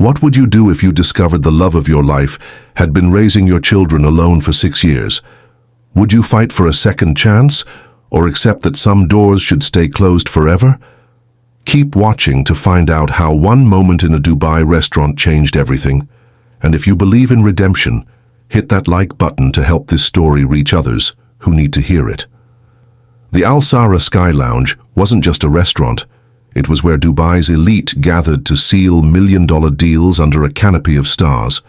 What would you do if you discovered the love of your life had been raising your children alone for 6 years? Would you fight for a second chance, or accept that some doors should stay closed forever? Keep watching to find out how one moment in a Dubai restaurant changed everything. And if you believe in redemption, hit that like button to help this story reach others who need to hear it. The Al Sara Sky Lounge wasn't just a restaurant. It was where Dubai's elite gathered to seal million-dollar deals under a canopy of stars.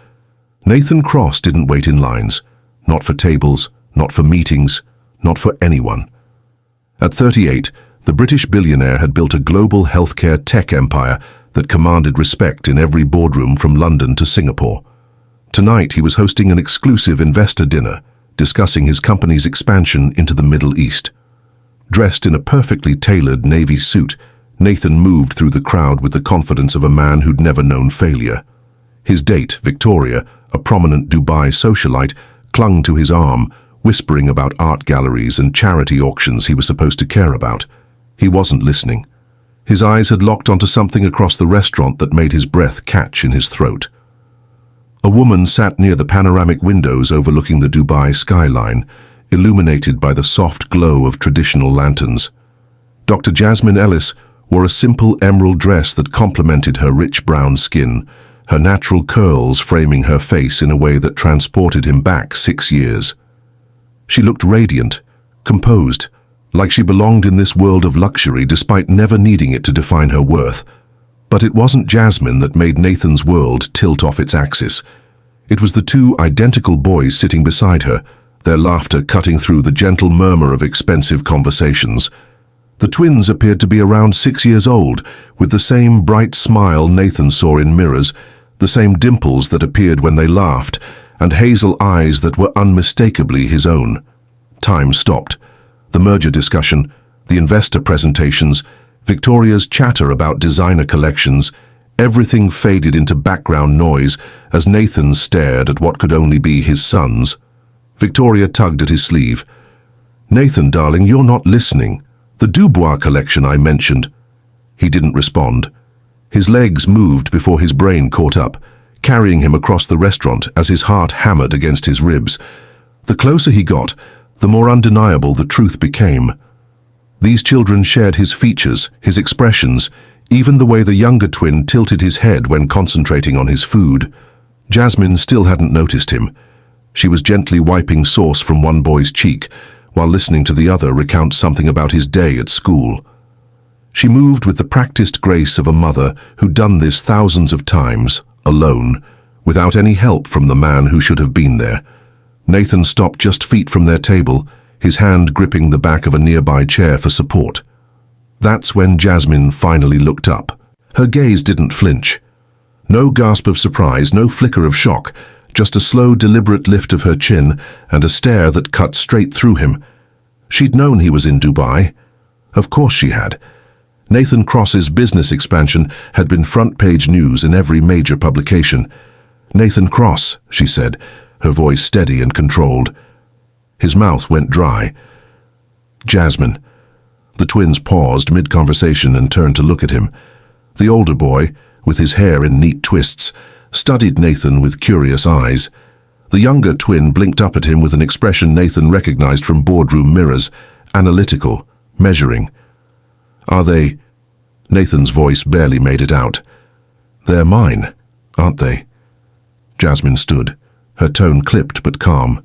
Nathan Cross didn't wait in lines. Not for tables, not for meetings, not for anyone. At 38, the British billionaire had built a global healthcare tech empire that commanded respect in every boardroom from London to Singapore. Tonight, he was hosting an exclusive investor dinner, discussing his company's expansion into the Middle East. Dressed in a perfectly tailored navy suit, Nathan moved through the crowd with the confidence of a man who'd never known failure. His date, Victoria, a prominent Dubai socialite, clung to his arm, whispering about art galleries and charity auctions he was supposed to care about. He wasn't listening. His eyes had locked onto something across the restaurant that made his breath catch in his throat. A woman sat near the panoramic windows overlooking the Dubai skyline, illuminated by the soft glow of traditional lanterns. Dr. Jasmine Ellis wore a simple emerald dress that complemented her rich brown skin, her natural curls framing her face in a way that transported him back 6 years. She looked radiant, composed, like she belonged in this world of luxury despite never needing it to define her worth. But it wasn't Jasmine that made Nathan's world tilt off its axis. It was the two identical boys sitting beside her, their laughter cutting through the gentle murmur of expensive conversations. The twins appeared to be around 6 years old, with the same bright smile Nathan saw in mirrors, the same dimples that appeared when they laughed, and hazel eyes that were unmistakably his own. Time stopped. The merger discussion, the investor presentations, Victoria's chatter about designer collections, everything faded into background noise as Nathan stared at what could only be his sons. Victoria tugged at his sleeve. "Nathan, darling, you're not listening. The Dubois collection I mentioned." He didn't respond. His legs moved before his brain caught up, carrying him across the restaurant as his heart hammered against his ribs. The closer he got, the more undeniable the truth became. These children shared his features, his expressions, even the way the younger twin tilted his head when concentrating on his food. Jasmine still hadn't noticed him. She was gently wiping sauce from one boy's cheek, while listening to the other recount something about his day at school. She moved with the practiced grace of a mother who'd done this thousands of times, alone, without any help from the man who should have been there. Nathan stopped just feet from their table, his hand gripping the back of a nearby chair for support. That's when Jasmine finally looked up. Her gaze didn't flinch. No gasp of surprise, no flicker of shock, just a slow, deliberate lift of her chin and a stare that cut straight through him. She'd known he was in Dubai. Of course she had. Nathan Cross's business expansion had been front-page news in every major publication. "Nathan Cross," she said, her voice steady and controlled. His mouth went dry. "Jasmine." The twins paused mid-conversation and turned to look at him. The older boy, with his hair in neat twists, studied Nathan with curious eyes. The younger twin blinked up at him with an expression Nathan recognized from boardroom mirrors, analytical, measuring. "Are they?" Nathan's voice barely made it out. "They're mine, aren't they?" Jasmine stood, her tone clipped but calm.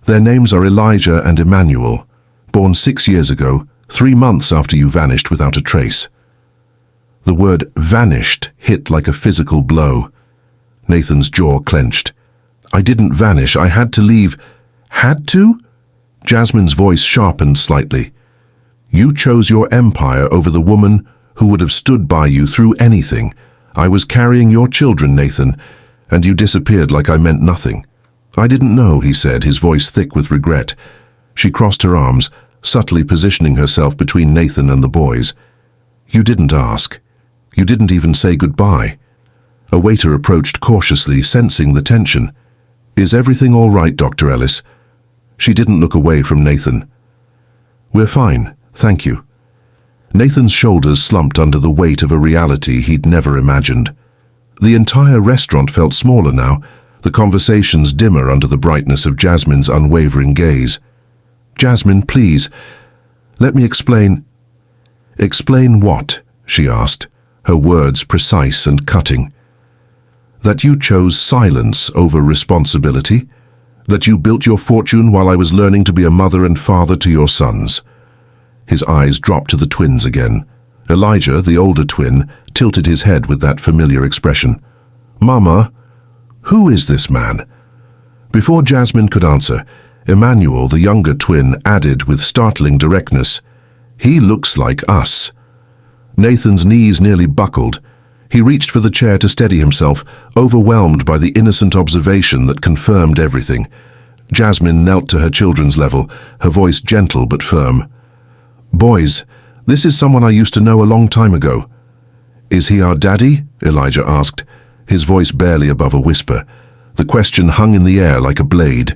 "Their names are Elijah and Emmanuel, born 6 years ago, 3 months after you vanished without a trace." The word vanished hit like a physical blow. Nathan's jaw clenched. "I didn't vanish, I had to leave." "Had to?" Jasmine's voice sharpened slightly. "You chose your empire over the woman who would have stood by you through anything. I was carrying your children, Nathan, and you disappeared like I meant nothing." "I didn't know," he said, his voice thick with regret. She crossed her arms, subtly positioning herself between Nathan and the boys. "You didn't ask. You didn't even say goodbye." A waiter approached cautiously, sensing the tension. "Is everything all right, Dr. Ellis?" She didn't look away from Nathan. "We're fine, thank you." Nathan's shoulders slumped under the weight of a reality he'd never imagined. The entire restaurant felt smaller now, the conversations dimmer under the brightness of Jasmine's unwavering gaze. "Jasmine, please, let me explain." "Explain what?" she asked, her words precise and cutting. "That you chose silence over responsibility? That you built your fortune while I was learning to be a mother and father to your sons?" His eyes dropped to the twins again. Elijah, the older twin, tilted his head with that familiar expression. "Mama, who is this man?" Before Jasmine could answer, Emmanuel, the younger twin, added with startling directness, "He looks like us." Nathan's knees nearly buckled. He reached for the chair to steady himself, overwhelmed by the innocent observation that confirmed everything. Jasmine knelt to her children's level, her voice gentle but firm. "Boys, this is someone I used to know a long time ago." "Is he our daddy?" Elijah asked, his voice barely above a whisper. The question hung in the air like a blade.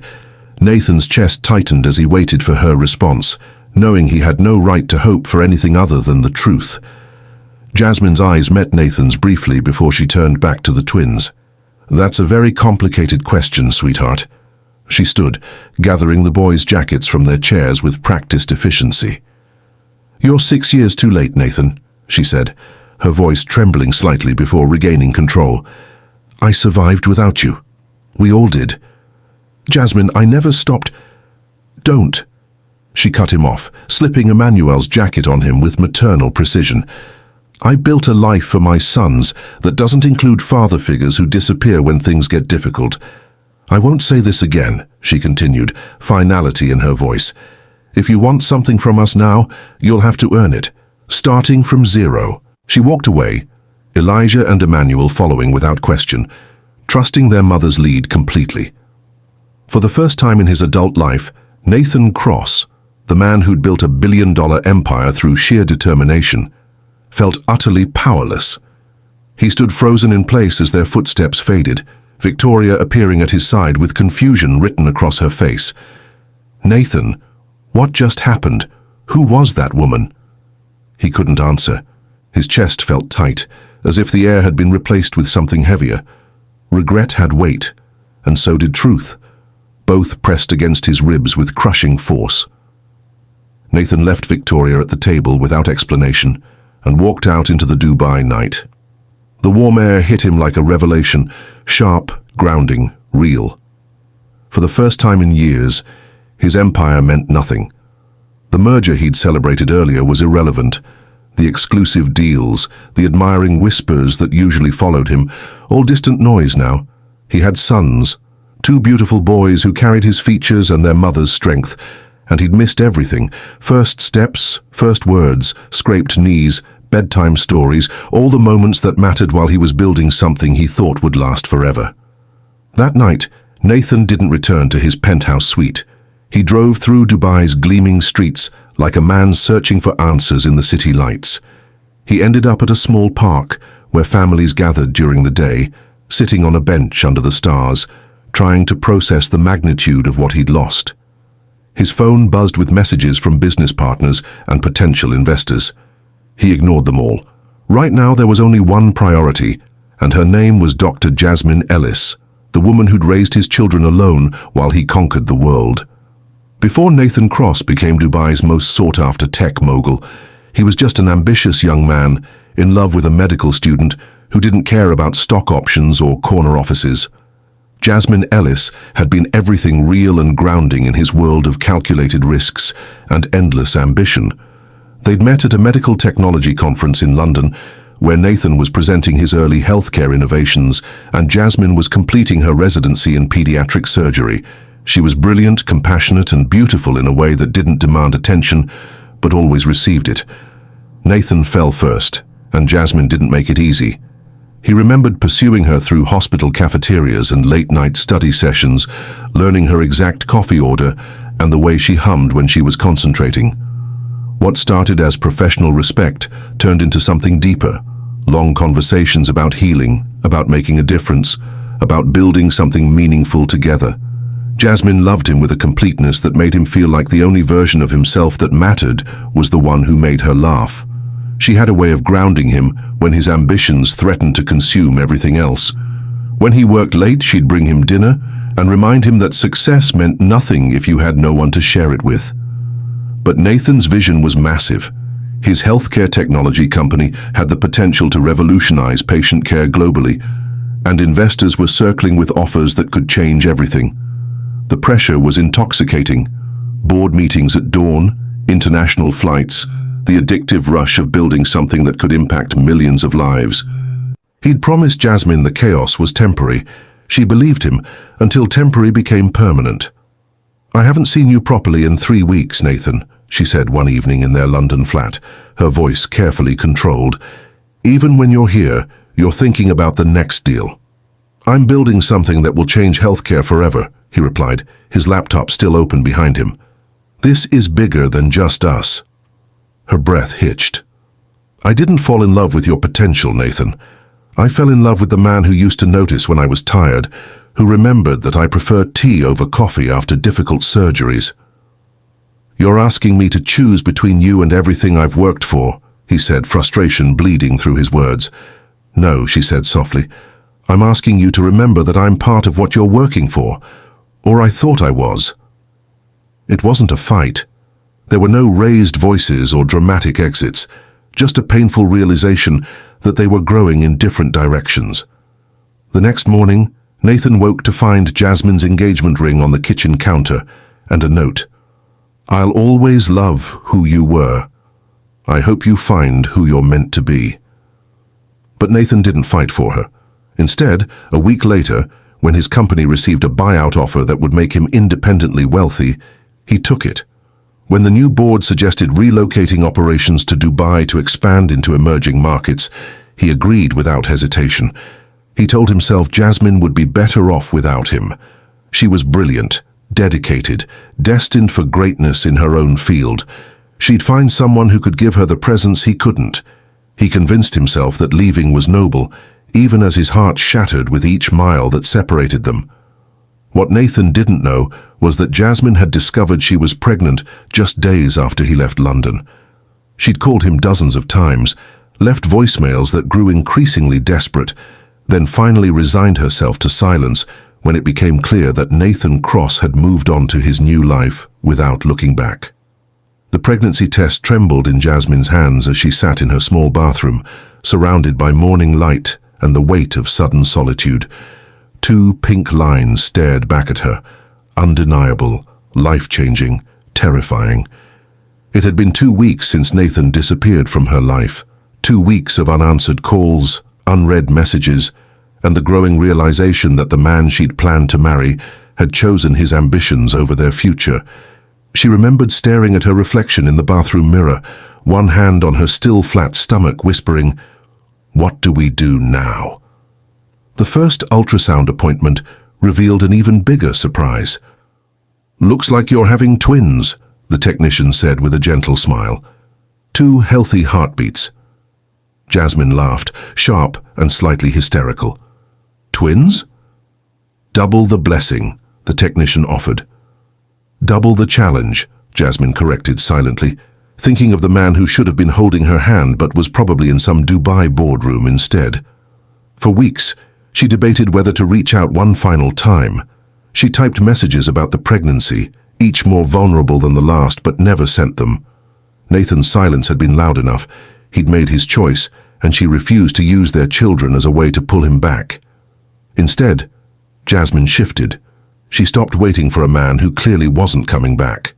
Nathan's chest tightened as he waited for her response, knowing he had no right to hope for anything other than the truth. Jasmine's eyes met Nathan's briefly before she turned back to the twins. "That's a very complicated question, sweetheart." She stood, gathering the boys' jackets from their chairs with practiced efficiency. "You're 6 years too late, Nathan," she said, her voice trembling slightly before regaining control. "I survived without you. We all did. Jasmine, I never stopped." "Don't." She cut him off, slipping Emmanuel's jacket on him with maternal precision. "I built a life for my sons that doesn't include father figures who disappear when things get difficult. I won't say this again," she continued, finality in her voice. "If you want something from us now, you'll have to earn it, starting from zero." She walked away, Elijah and Emmanuel following without question, trusting their mother's lead completely. For the first time in his adult life, Nathan Cross, the man who'd built a billion-dollar empire through sheer determination, felt utterly powerless. He stood frozen in place as their footsteps faded, Victoria appearing at his side with confusion written across her face. "Nathan, what just happened? Who was that woman?" He couldn't answer. His chest felt tight, as if the air had been replaced with something heavier. Regret had weight, and so did truth. Both pressed against his ribs with crushing force. Nathan left Victoria at the table without explanation and walked out into the Dubai night. The warm air hit him like a revelation, sharp, grounding, real. For the first time in years, his empire meant nothing. The merger he'd celebrated earlier was irrelevant. The exclusive deals, the admiring whispers that usually followed him, all distant noise now. He had sons, 2 beautiful boys who carried his features and their mother's strength, and he'd missed everything. First steps, first words, scraped knees, bedtime stories, all the moments that mattered while he was building something he thought would last forever. That night, Nathan didn't return to his penthouse suite. He drove through Dubai's gleaming streets like a man searching for answers in the city lights. He ended up at a small park where families gathered during the day, sitting on a bench under the stars, trying to process the magnitude of what he'd lost. His phone buzzed with messages from business partners and potential investors. He ignored them all. Right now there was only one priority, and her name was Dr. Jasmine Ellis, the woman who'd raised his children alone while he conquered the world. Before Nathan Cross became Dubai's most sought-after tech mogul, he was just an ambitious young man in love with a medical student who didn't care about stock options or corner offices. Jasmine Ellis had been everything real and grounding in his world of calculated risks and endless ambition. They'd met at a medical technology conference in London, where Nathan was presenting his early healthcare innovations and Jasmine was completing her residency in pediatric surgery. She was brilliant, compassionate, and beautiful in a way that didn't demand attention, but always received it. Nathan fell first, and Jasmine didn't make it easy. He remembered pursuing her through hospital cafeterias and late-night study sessions, learning her exact coffee order and the way she hummed when she was concentrating. What started as professional respect turned into something deeper, long conversations about healing, about making a difference, about building something meaningful together. Jasmine loved him with a completeness that made him feel like the only version of himself that mattered was the one who made her laugh. She had a way of grounding him when his ambitions threatened to consume everything else. When he worked late, she'd bring him dinner and remind him that success meant nothing if you had no one to share it with. But Nathan's vision was massive. His healthcare technology company had the potential to revolutionize patient care globally, and investors were circling with offers that could change everything. The pressure was intoxicating. Board meetings at dawn, international flights, the addictive rush of building something that could impact millions of lives. He'd promised Jasmine the chaos was temporary. She believed him until temporary became permanent. "I haven't seen you properly in 3 weeks, Nathan," she said one evening in their London flat, her voice carefully controlled. "Even when you're here, you're thinking about the next deal." "I'm building something that will change healthcare forever," he replied, his laptop still open behind him. "This is bigger than just us." Her breath hitched. "I didn't fall in love with your potential, Nathan. I fell in love with the man who used to notice when I was tired, who remembered that I preferred tea over coffee after difficult surgeries." "You're asking me to choose between you and everything I've worked for," he said, frustration bleeding through his words. "No," she said softly. "I'm asking you to remember that I'm part of what you're working for, or I thought I was." It wasn't a fight. There were no raised voices or dramatic exits, just a painful realization that they were growing in different directions. The next morning, Nathan woke to find Jasmine's engagement ring on the kitchen counter and a note. "I'll always love who you were. I hope you find who you're meant to be." But Nathan didn't fight for her. Instead, a week later, when his company received a buyout offer that would make him independently wealthy, he took it. When the new board suggested relocating operations to Dubai to expand into emerging markets, he agreed without hesitation. He told himself Jasmine would be better off without him. She was brilliant, dedicated, destined for greatness in her own field. She'd find someone who could give her the presence he couldn't. He convinced himself that leaving was noble, even as his heart shattered with each mile that separated them. What Nathan didn't know was that Jasmine had discovered she was pregnant just days after he left London. She'd called him dozens of times, left voicemails that grew increasingly desperate, then finally resigned herself to silence when it became clear that Nathan Cross had moved on to his new life without looking back. The pregnancy test trembled in Jasmine's hands as she sat in her small bathroom, surrounded by morning light and the weight of sudden solitude. 2 pink lines stared back at her, undeniable, life-changing, terrifying. It had been 2 weeks since Nathan disappeared from her life. 2 weeks of unanswered calls, unread messages, and the growing realization that the man she'd planned to marry had chosen his ambitions over their future. She remembered staring at her reflection in the bathroom mirror, one hand on her still flat stomach, whispering, "What do we do now?" The first ultrasound appointment revealed an even bigger surprise. "Looks like you're having twins," the technician said with a gentle smile. 2 healthy heartbeats. Jasmine laughed, sharp and slightly hysterical. "Twins?" "Double the blessing," the technician offered. "Double the challenge," Jasmine corrected silently, thinking of the man who should have been holding her hand but was probably in some Dubai boardroom instead. For weeks, she debated whether to reach out one final time. She typed messages about the pregnancy, each more vulnerable than the last, but never sent them. Nathan's silence had been loud enough. He'd made his choice, and she refused to use their children as a way to pull him back. Instead, Jasmine shifted. She stopped waiting for a man who clearly wasn't coming back.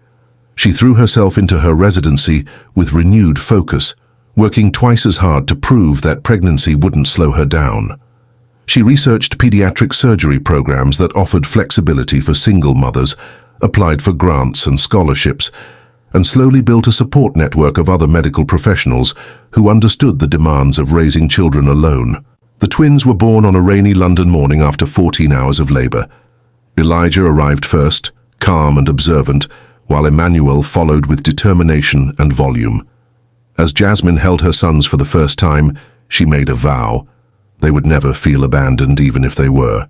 She threw herself into her residency with renewed focus, working twice as hard to prove that pregnancy wouldn't slow her down. She researched pediatric surgery programs that offered flexibility for single mothers, applied for grants and scholarships, and slowly built a support network of other medical professionals who understood the demands of raising children alone. The twins were born on a rainy London morning after 14 hours of labor. Elijah arrived first, calm and observant, while Emmanuel followed with determination and volume. As Jasmine held her sons for the first time, she made a vow. They would never feel abandoned, even if they were.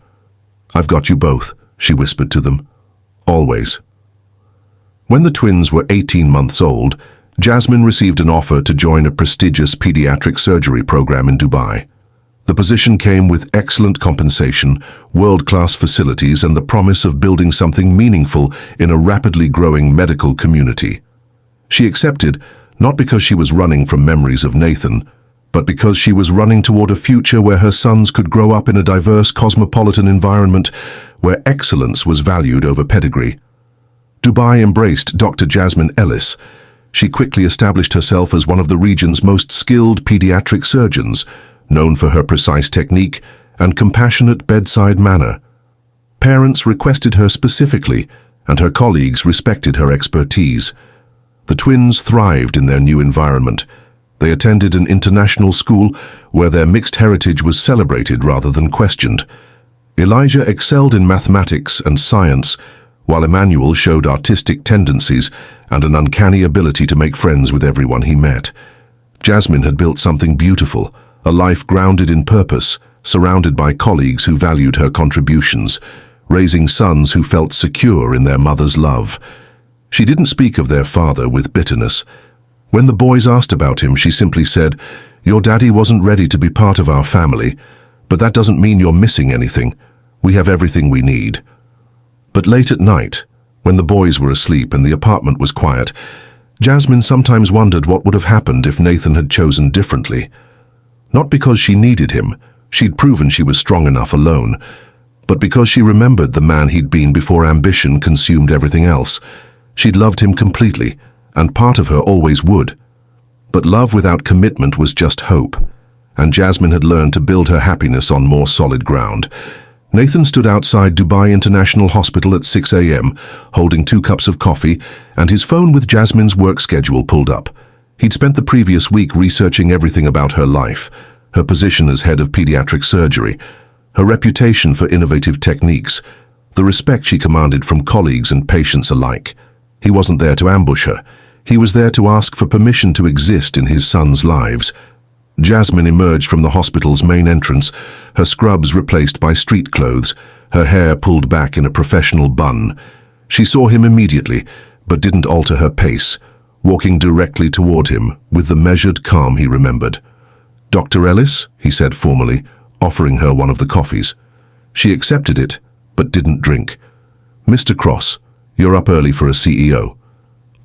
"I've got you both," she whispered to them. "Always." When the twins were 18 months old, Jasmine received an offer to join a prestigious pediatric surgery program in Dubai. The position came with excellent compensation, world-class facilities, and the promise of building something meaningful in a rapidly growing medical community. She accepted, not because she was running from memories of Nathan, but because she was running toward a future where her sons could grow up in a diverse, cosmopolitan environment where excellence was valued over pedigree. Dubai embraced Dr. Jasmine Ellis. She quickly established herself as one of the region's most skilled pediatric surgeons, known for her precise technique and compassionate bedside manner. Parents requested her specifically, and her colleagues respected her expertise. The twins thrived in their new environment. They attended an international school where their mixed heritage was celebrated rather than questioned. Elijah excelled in mathematics and science, while Emmanuel showed artistic tendencies and an uncanny ability to make friends with everyone he met. Jasmine had built something beautiful, a life grounded in purpose, surrounded by colleagues who valued her contributions, raising sons who felt secure in their mother's love. She didn't speak of their father with bitterness. When the boys asked about him, she simply said, "Your daddy wasn't ready to be part of our family, but that doesn't mean you're missing anything. We have everything we need." But late at night, when the boys were asleep and the apartment was quiet, Jasmine sometimes wondered what would have happened if Nathan had chosen differently. Not because she needed him, she'd proven she was strong enough alone, but because she remembered the man he'd been before ambition consumed everything else. She'd loved him completely, and part of her always would. But love without commitment was just hope, and Jasmine had learned to build her happiness on more solid ground. Nathan stood outside Dubai International Hospital at 6 a.m., holding 2 cups of coffee, and his phone with Jasmine's work schedule pulled up. He'd spent the previous week researching everything about her life, her position as head of pediatric surgery, her reputation for innovative techniques, the respect she commanded from colleagues and patients alike. He wasn't there to ambush her. He was there to ask for permission to exist in his sons' lives. Jasmine emerged from the hospital's main entrance, her scrubs replaced by street clothes, her hair pulled back in a professional bun. She saw him immediately, but didn't alter her pace, walking directly toward him with the measured calm he remembered. "Dr. Ellis," he said formally, offering her one of the coffees. She accepted it, but didn't drink. "Mr. Cross, you're up early for a CEO.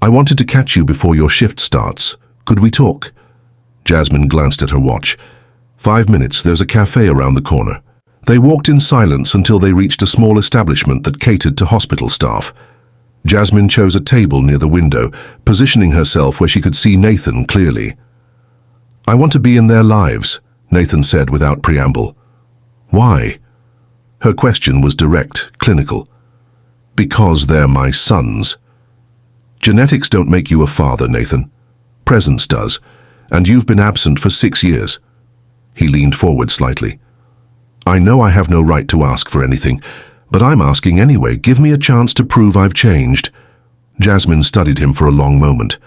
I wanted to catch you before your shift starts. Could we talk?" Jasmine glanced at her watch. 5 minutes, there's a cafe around the corner. They walked in silence until they reached a small establishment that catered to hospital staff. Jasmine chose a table near the window, positioning herself where she could see Nathan clearly. "I want to be in their lives," Nathan said without preamble. "Why?" Her question was direct, clinical. "Because they're my sons." "Genetics don't make you a father, Nathan. Presence does. And you've been absent for 6 years. He leaned forward slightly. "I know I have no right to ask for anything, but I'm asking anyway. Give me a chance to prove I've changed." Jasmine studied him for a long moment.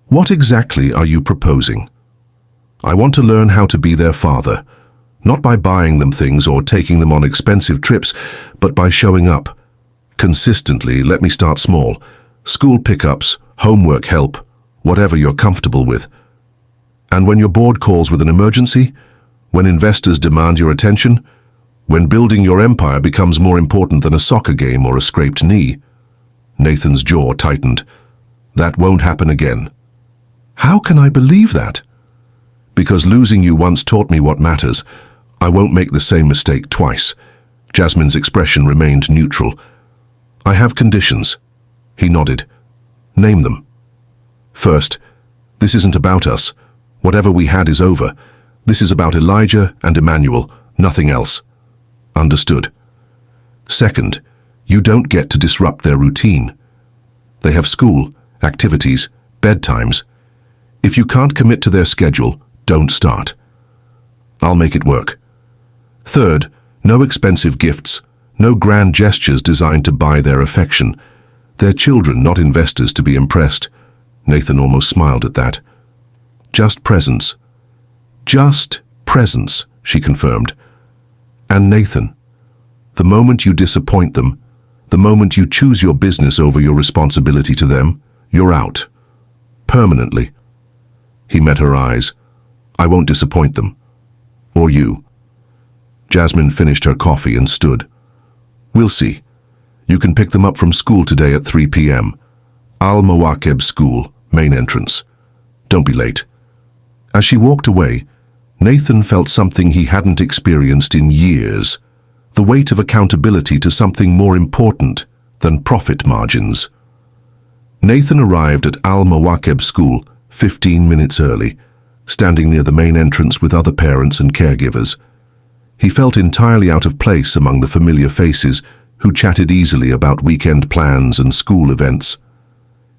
"What exactly are you proposing?" "I want to learn how to be their father, not by buying them things or taking them on expensive trips, but by showing up. Consistently, let me start small. School pickups, homework help, whatever you're comfortable with. And when your board calls with an emergency, when investors demand your attention, when building your empire becomes more important than a soccer game or a scraped knee." Nathan's jaw tightened. "That won't happen again." "How can I believe that?" "Because losing you once taught me what matters. I won't make the same mistake twice." Jasmine's expression remained neutral. "I have conditions." He nodded. "Name them." "First, this isn't about us. Whatever we had is over. This is about Elijah and Emmanuel, nothing else." "Understood." "Second, you don't get to disrupt their routine. They have school, activities, bedtimes. If you can't commit to their schedule, don't start. I'll make it work." "Third, no expensive gifts, no grand gestures designed to buy their affection. They're children, not investors to be impressed." Nathan almost smiled at that. "Just presence." "Just presence," she confirmed. "And Nathan, the moment you disappoint them, the moment you choose your business over your responsibility to them, you're out." Permanently. He met her eyes. I won't disappoint them. Or you. Jasmine finished her coffee and stood. We'll see. You can pick them up from school today at 3 p.m. Al-Mawakeb School, main entrance. Don't be late. As she walked away, Nathan felt something he hadn't experienced in years. The weight of accountability to something more important than profit margins. Nathan arrived at Al-Mawakeb School 15 minutes early, standing near the main entrance with other parents and caregivers. He felt entirely out of place among the familiar faces who chatted easily about weekend plans and school events.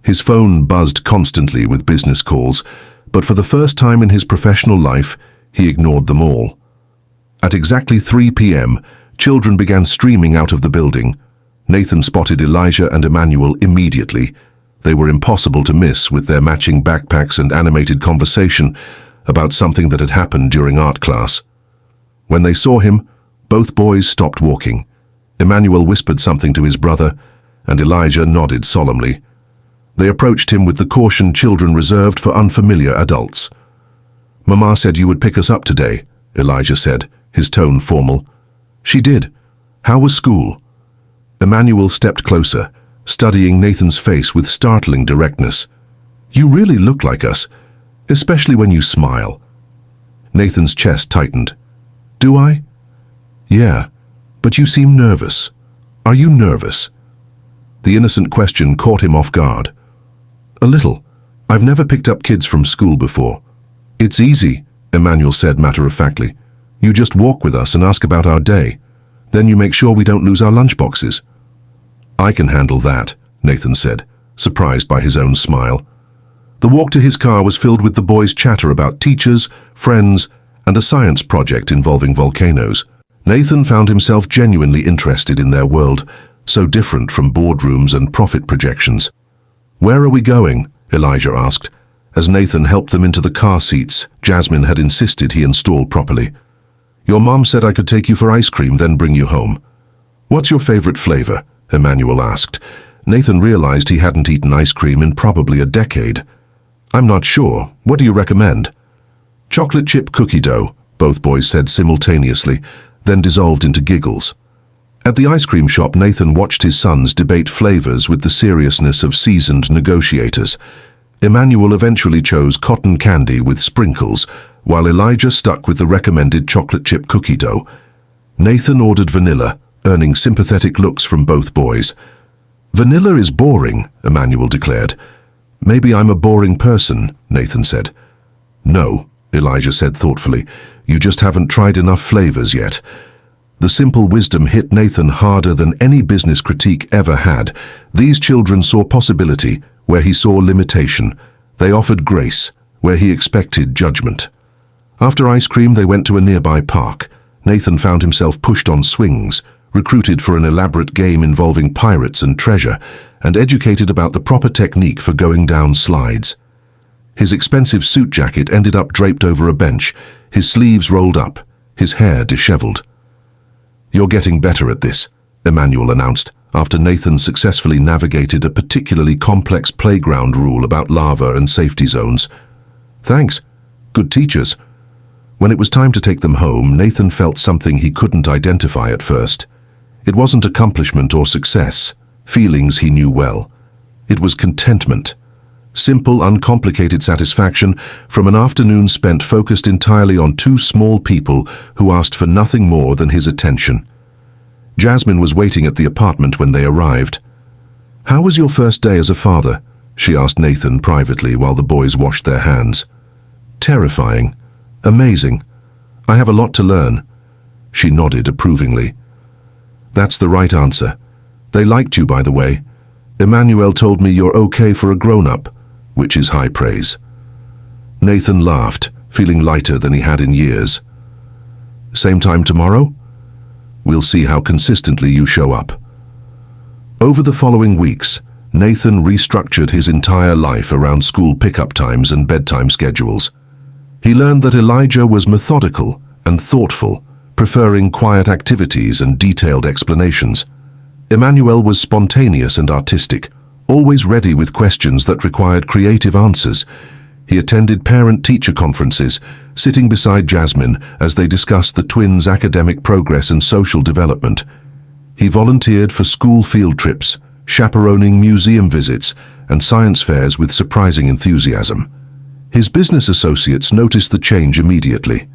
His phone buzzed constantly with business calls, but for the first time in his professional life, he ignored them all. At exactly 3 p.m., children began streaming out of the building. Nathan spotted Elijah and Emmanuel immediately. They were impossible to miss with their matching backpacks and animated conversation about something that had happened during art class. When they saw him, both boys stopped walking. Emmanuel whispered something to his brother, and Elijah nodded solemnly. They approached him with the caution children reserved for unfamiliar adults. "Mama said you would pick us up today," Elijah said, his tone formal. "She did. How was school?" Emmanuel stepped closer, studying Nathan's face with startling directness. "You really look like us, especially when you smile." Nathan's chest tightened. "Do I?" "Yeah, but you seem nervous. Are you nervous?" The innocent question caught him off guard. "A little. I've never picked up kids from school before." "It's easy," Emmanuel said matter-of-factly. "You just walk with us and ask about our day. Then you make sure we don't lose our lunchboxes." "I can handle that," Nathan said, surprised by his own smile. The walk to his car was filled with the boys' chatter about teachers, friends, and a science project involving volcanoes. Nathan found himself genuinely interested in their world, so different from boardrooms and profit projections. "Where are we going?" Elijah asked, as Nathan helped them into the car seats Jasmine had insisted he install properly. "Your mom said I could take you for ice cream, then bring you home." "What's your favorite flavor?" Emmanuel asked. Nathan realized he hadn't eaten ice cream in probably a decade. "I'm not sure. What do you recommend?" "Chocolate chip cookie dough," both boys said simultaneously, then dissolved into giggles. At the ice cream shop, Nathan watched his sons debate flavors with the seriousness of seasoned negotiators. Emmanuel eventually chose cotton candy with sprinkles, while Elijah stuck with the recommended chocolate chip cookie dough. Nathan ordered vanilla, earning sympathetic looks from both boys. "Vanilla is boring," Emmanuel declared. "Maybe I'm a boring person," Nathan said. "No," Elijah said thoughtfully. "You just haven't tried enough flavors yet." The simple wisdom hit Nathan harder than any business critique ever had. These children saw possibility where he saw limitation. They offered grace where he expected judgment. After ice cream, they went to a nearby park. Nathan found himself pushed on swings, recruited for an elaborate game involving pirates and treasure, and educated about the proper technique for going down slides. His expensive suit jacket ended up draped over a bench, his sleeves rolled up, his hair disheveled. "You're getting better at this," Emmanuel announced, after Nathan successfully navigated a particularly complex playground rule about lava and safety zones. "Thanks. Good teachers." When it was time to take them home, Nathan felt something he couldn't identify at first. It wasn't accomplishment or success, feelings he knew well. It was contentment. Simple, uncomplicated satisfaction from an afternoon spent focused entirely on two small people who asked for nothing more than his attention. Jasmine was waiting at the apartment when they arrived. "How was your first day as a father?" she asked Nathan privately while the boys washed their hands. "Terrifying. Amazing. I have a lot to learn." She nodded approvingly. "That's the right answer. They liked you, by the way. Emmanuel told me you're okay for a grown-up, which is high praise." Nathan laughed, feeling lighter than he had in years. "Same time tomorrow? We'll see how consistently you show up." Over the following weeks, Nathan restructured his entire life around school pickup times and bedtime schedules. He learned that Elijah was methodical and thoughtful, preferring quiet activities and detailed explanations. Emmanuel was spontaneous and artistic, always ready with questions that required creative answers. He attended parent-teacher conferences, sitting beside Jasmine as they discussed the twins' academic progress and social development. He volunteered for school field trips, chaperoning museum visits and science fairs with surprising enthusiasm. His business associates noticed the change immediately.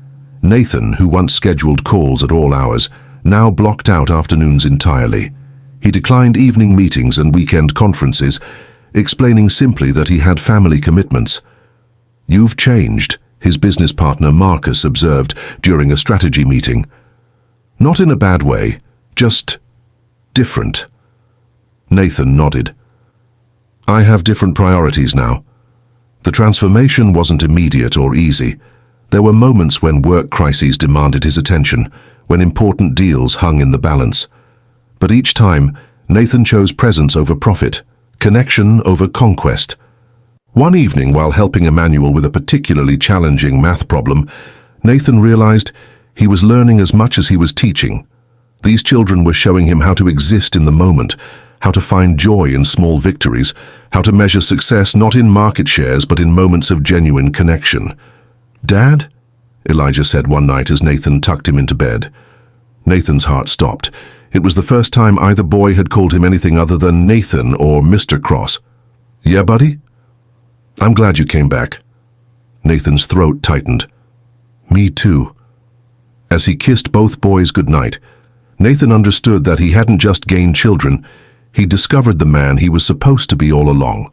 Nathan, who once scheduled calls at all hours, now blocked out afternoons entirely. He declined evening meetings and weekend conferences, explaining simply that he had family commitments. "You've changed," his business partner Marcus observed during a strategy meeting. "Not in a bad way, just different." Nathan nodded. "I have different priorities now." The transformation wasn't immediate or easy. There were moments when work crises demanded his attention, when important deals hung in the balance. But each time, Nathan chose presence over profit, connection over conquest. One evening, while helping Emmanuel with a particularly challenging math problem, Nathan realized he was learning as much as he was teaching. These children were showing him how to exist in the moment, how to find joy in small victories, how to measure success not in market shares but in moments of genuine connection. "Dad?" Elijah said one night as Nathan tucked him into bed. Nathan's heart stopped. It was the first time either boy had called him anything other than Nathan or Mr. Cross. "Yeah, buddy?" "I'm glad you came back." Nathan's throat tightened. "Me too." As he kissed both boys goodnight, Nathan understood that he hadn't just gained children, he discovered the man he was supposed to be all along.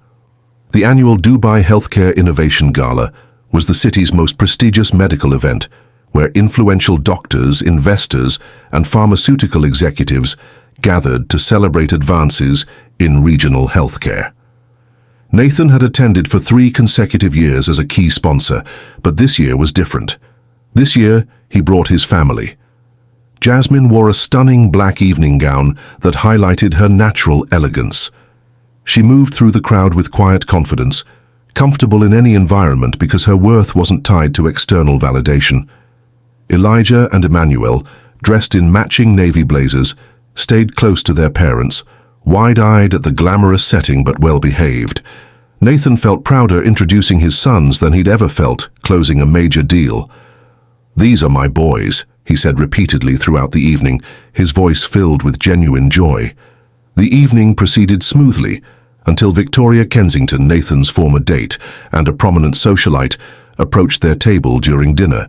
The annual Dubai Healthcare Innovation Gala was the city's most prestigious medical event, where influential doctors, investors, and pharmaceutical executives gathered to celebrate advances in regional healthcare. Nathan had attended for 3 consecutive years as a key sponsor, but this year was different. This year, he brought his family. Jasmine wore a stunning black evening gown that highlighted her natural elegance. She moved through the crowd with quiet confidence, comfortable in any environment because her worth wasn't tied to external validation. Elijah and Emmanuel, dressed in matching navy blazers, stayed close to their parents, wide-eyed at the glamorous setting but well-behaved. Nathan felt prouder introducing his sons than he'd ever felt closing a major deal. "These are my boys," he said repeatedly throughout the evening, his voice filled with genuine joy. The evening proceeded smoothly until Victoria Kensington, Nathan's former date and a prominent socialite, approached their table during dinner.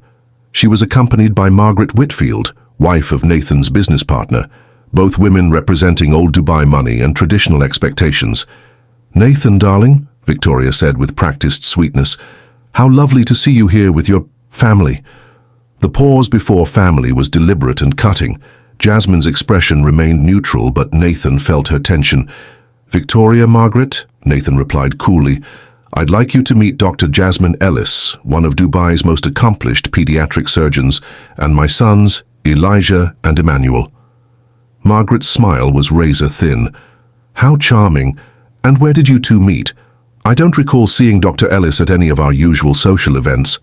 She was accompanied by Margaret Whitfield, wife of Nathan's business partner, both women representing old Dubai money and traditional expectations. "Nathan, darling," Victoria said with practiced sweetness, "how lovely to see you here with your family." The pause before family was deliberate and cutting. Jasmine's expression remained neutral, but Nathan felt her tension. "Victoria, Margaret," Nathan replied coolly, "I'd like you to meet Dr. Jasmine Ellis, one of Dubai's most accomplished pediatric surgeons, and my sons, Elijah and Emmanuel." Margaret's smile was razor-thin. "How charming. And where did you two meet? I don't recall seeing Dr. Ellis at any of our usual social events."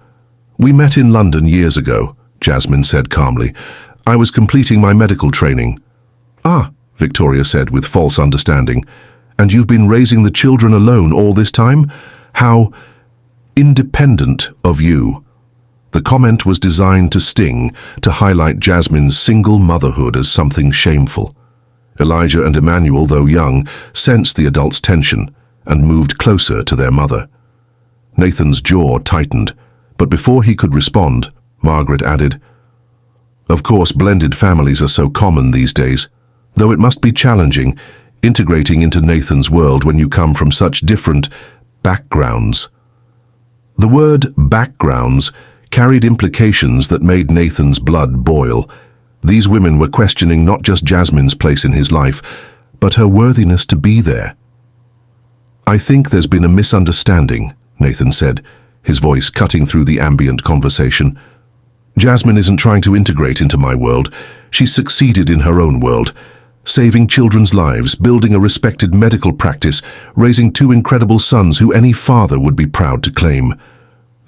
"We met in London years ago," Jasmine said calmly. "I was completing my medical training." "Ah," Victoria said with false understanding. "And you've been raising the children alone all this time? How independent of you." The comment was designed to sting, to highlight Jasmine's single motherhood as something shameful. Elijah and Emmanuel, though young, sensed the adult's tension and moved closer to their mother. Nathan's jaw tightened, but before he could respond, Margaret added, "Of course, blended families are so common these days, though it must be challenging integrating into Nathan's world when you come from such different backgrounds." The word backgrounds carried implications that made Nathan's blood boil. These women were questioning not just Jasmine's place in his life, but her worthiness to be there. "I think there's been a misunderstanding," Nathan said, his voice cutting through the ambient conversation. "Jasmine isn't trying to integrate into my world. She's succeeded in her own world, saving children's lives, building a respected medical practice, raising 2 incredible sons who any father would be proud to claim."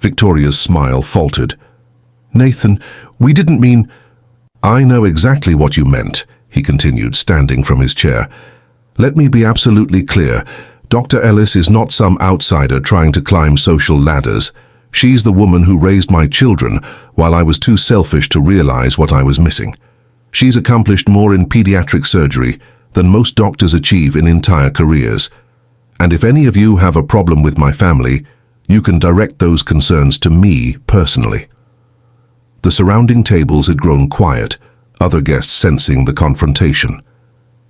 Victoria's smile faltered. "Nathan, we didn't mean—" "I know exactly what you meant," he continued, standing from his chair. "Let me be absolutely clear. Dr. Ellis is not some outsider trying to climb social ladders. She's the woman who raised my children while I was too selfish to realize what I was missing. She's accomplished more in pediatric surgery than most doctors achieve in entire careers. And if any of you have a problem with my family, you can direct those concerns to me personally. The surrounding tables had grown quiet, other guests sensing the confrontation.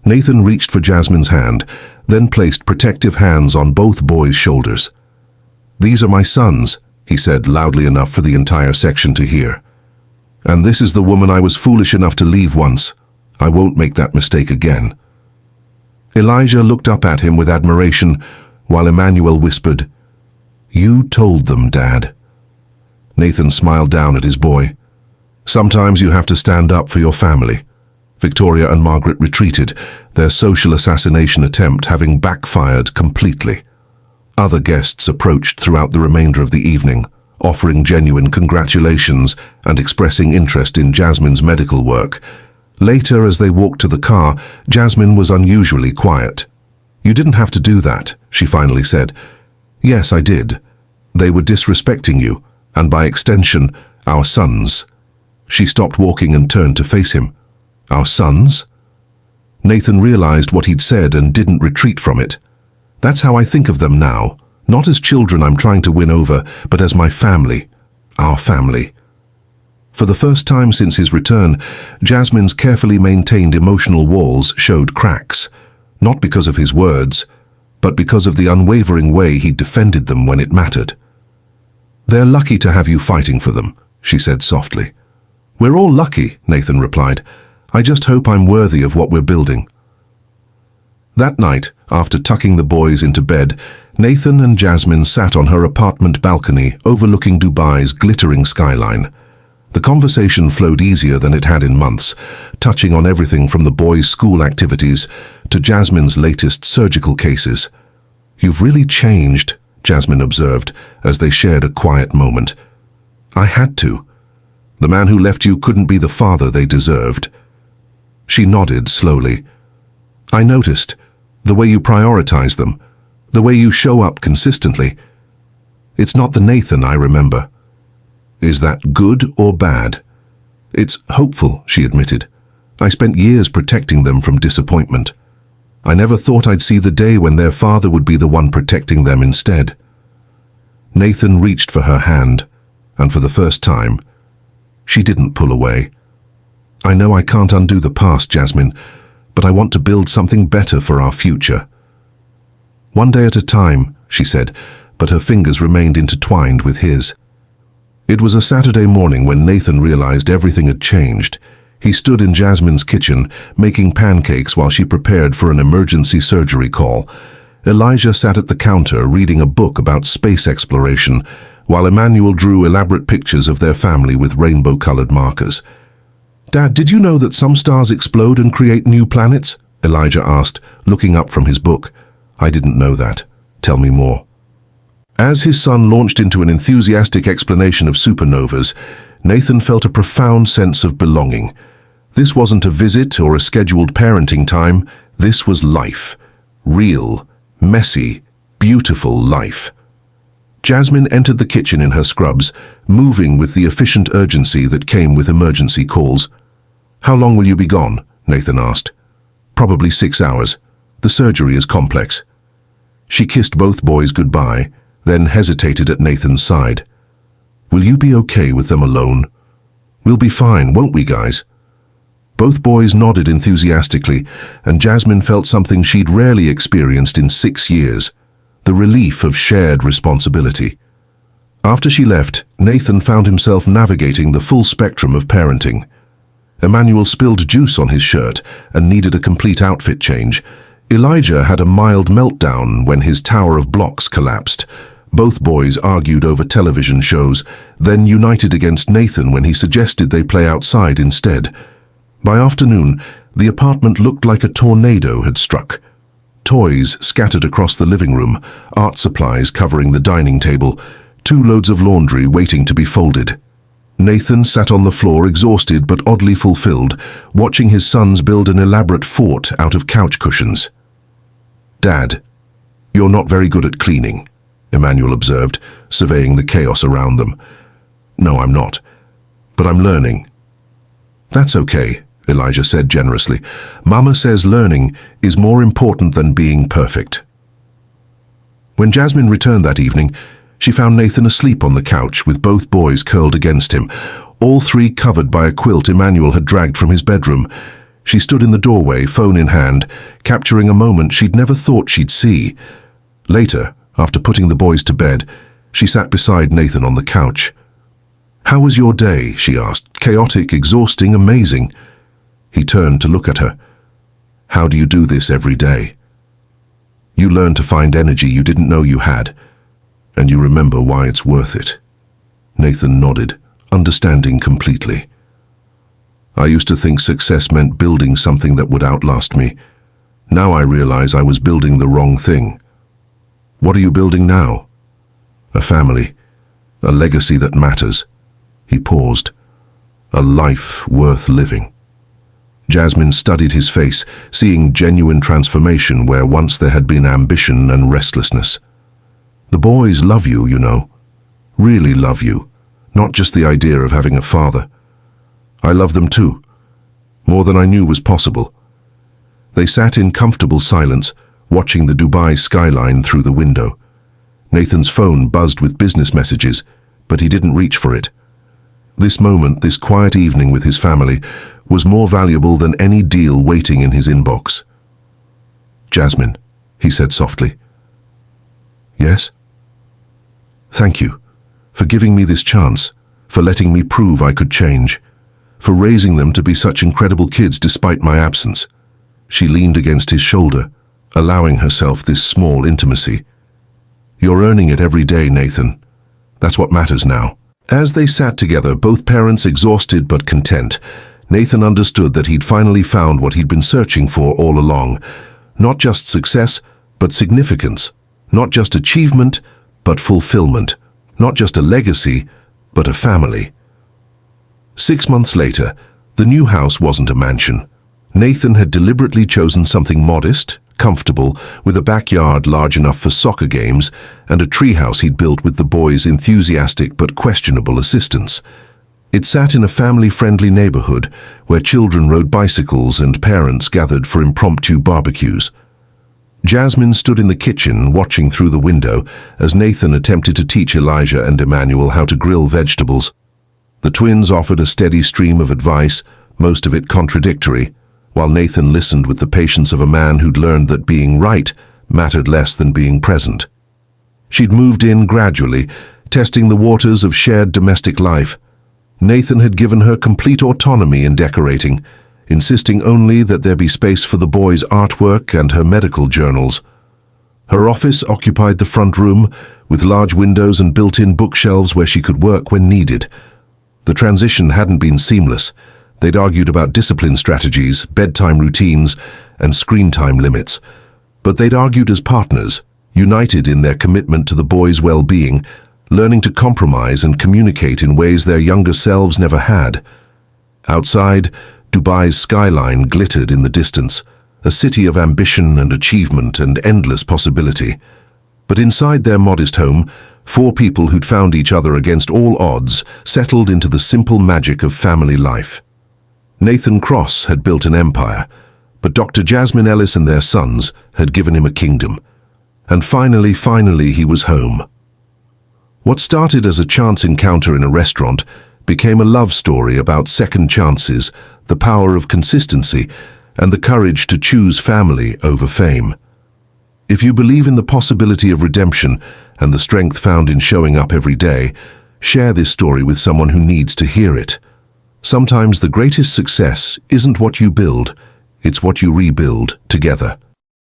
Nathan reached for Jasmine's hand, then placed protective hands on both boys' shoulders. "These are my sons," he said loudly enough for the entire section to hear. "And this is the woman I was foolish enough to leave once. I won't make that mistake again." Elijah looked up at him with admiration, while Emmanuel whispered, "You told them, Dad." Nathan smiled down at his boy. "Sometimes you have to stand up for your family." Victoria and Margaret retreated, their social assassination attempt having backfired completely. Other guests approached throughout the remainder of the evening, offering genuine congratulations and expressing interest in Jasmine's medical work. Later, as they walked to the car, Jasmine was unusually quiet. "You didn't have to do that," she finally said. "Yes, I did. They were disrespecting you, and by extension, our sons." She stopped walking and turned to face him. "Our sons?" Nathan realized what he'd said and didn't retreat from it. "That's how I think of them now. Not as children I'm trying to win over, but as my family. Our family." For the first time since his return, Jasmine's carefully maintained emotional walls showed cracks, not because of his words, but because of the unwavering way he defended them when it mattered. "They're lucky to have you fighting for them," she said softly. "We're all lucky," Nathan replied. "I just hope I'm worthy of what we're building." That night, after tucking the boys into bed, Nathan and Jasmine sat on her apartment balcony overlooking Dubai's glittering skyline. The conversation flowed easier than it had in months, touching on everything from the boys' school activities to Jasmine's latest surgical cases. "You've really changed," Jasmine observed as they shared a quiet moment. "I had to. The man who left you couldn't be the father they deserved." She nodded slowly. "I noticed. The way you prioritize them. The way you show up consistently. It's not the Nathan I remember." "Is that good or bad?" "It's hopeful," she admitted. "I spent years protecting them from disappointment. I never thought I'd see the day when their father would be the one protecting them instead." Nathan reached for her hand, and for the first time, she didn't pull away. "I know I can't undo the past, Jasmine, but I want to build something better for our future." "One day at a time," she said, but her fingers remained intertwined with his. It was a Saturday morning when Nathan realized everything had changed. He stood in Jasmine's kitchen, making pancakes while she prepared for an emergency surgery call. Elijah sat at the counter reading a book about space exploration, while Emmanuel drew elaborate pictures of their family with rainbow-colored markers. "Dad, did you know that some stars explode and create new planets?" Elijah asked, looking up from his book. "I didn't know that. Tell me more." As his son launched into an enthusiastic explanation of supernovas, Nathan felt a profound sense of belonging. This wasn't a visit or a scheduled parenting time. This was life. Real, messy, beautiful life. Jasmine entered the kitchen in her scrubs, moving with the efficient urgency that came with emergency calls. "How long will you be gone?" Nathan asked. "Probably 6 hours. The surgery is complex." She kissed both boys goodbye, then hesitated at Nathan's side. "Will you be okay with them alone?" "We'll be fine, won't we, guys?" Both boys nodded enthusiastically, and Jasmine felt something she'd rarely experienced in 6 years, the relief of shared responsibility. After she left, Nathan found himself navigating the full spectrum of parenting. Emmanuel spilled juice on his shirt and needed a complete outfit change. Elijah had a mild meltdown when his tower of blocks collapsed. Both boys argued over television shows, then united against Nathan when he suggested they play outside instead. By afternoon, the apartment looked like a tornado had struck. Toys scattered across the living room, art supplies covering the dining table, 2 loads of laundry waiting to be folded. Nathan sat on the floor exhausted but oddly fulfilled, watching his sons build an elaborate fort out of couch cushions. "Dad, "You're not very good at cleaning," Emmanuel observed, surveying the chaos around them. "No, I'm not. But I'm learning." "That's okay," Elijah said generously. "Mama says learning is more important than being perfect." When Jasmine returned that evening, she found Nathan asleep on the couch with both boys curled against him, all three covered by a quilt Emmanuel had dragged from his bedroom. She stood in the doorway, phone in hand, capturing a moment she'd never thought she'd see. Later, after putting the boys to bed, she sat beside Nathan on the couch. "How was your day?" she asked. "Chaotic, exhausting, amazing." He turned to look at her. "How do you do this every day? You learn to find energy you didn't know you had, and you remember why it's worth it." Nathan nodded, understanding completely. "I used to think success meant building something that would outlast me. Now I realize I was building the wrong thing." "What are you building now?" "A family, a legacy that matters." He paused. "A life worth living." Jasmine studied his face, seeing genuine transformation where once there had been ambition and restlessness. "The boys love you, you know. Really love you, not just the idea of having a father. I love them too, more than I knew was possible." They sat in comfortable silence, watching the Dubai skyline through the window. Nathan's phone buzzed with business messages, but he didn't reach for it. This moment, this quiet evening with his family, was more valuable than any deal waiting in his inbox. "Jasmine," he said softly. "Yes?" "Thank you for giving me this chance, for letting me prove I could change, for raising them to be such incredible kids despite my absence." She leaned against his shoulder, allowing herself this small intimacy. "You're earning it every day, Nathan. That's what matters now." As they sat together, both parents exhausted but content, Nathan understood that he'd finally found what he'd been searching for all along. Not just success, but significance. Not just achievement, but fulfillment. Not just a legacy, but a family. 6 months later, the new house wasn't a mansion. Nathan had deliberately chosen something modest, comfortable, with a backyard large enough for soccer games and a treehouse he'd built with the boys' enthusiastic but questionable assistance. It sat in a family-friendly neighborhood where children rode bicycles and parents gathered for impromptu barbecues. Jasmine stood in the kitchen watching through the window as Nathan attempted to teach Elijah and Emmanuel how to grill vegetables. The twins offered a steady stream of advice, most of it contradictory, while Nathan listened with the patience of a man who'd learned that being right mattered less than being present. She'd moved in gradually, testing the waters of shared domestic life. Nathan had given her complete autonomy in decorating, insisting only that there be space for the boys' artwork and her medical journals. Her office occupied the front room, with large windows and built-in bookshelves where she could work when needed. The transition hadn't been seamless. They'd argued about discipline strategies, bedtime routines, and screen time limits. But they'd argued as partners, united in their commitment to the boys' well-being, learning to compromise and communicate in ways their younger selves never had. Outside, Dubai's skyline glittered in the distance, a city of ambition and achievement and endless possibility. But inside their modest home, 4 people who'd found each other against all odds settled into the simple magic of family life. Nathan Cross had built an empire, but Dr. Jasmine Ellis and their sons had given him a kingdom. And finally he was home. What started as a chance encounter in a restaurant became a love story about second chances, the power of consistency, and the courage to choose family over fame. If you believe in the possibility of redemption and the strength found in showing up every day, share this story with someone who needs to hear it. Sometimes the greatest success isn't what you build, it's what you rebuild together.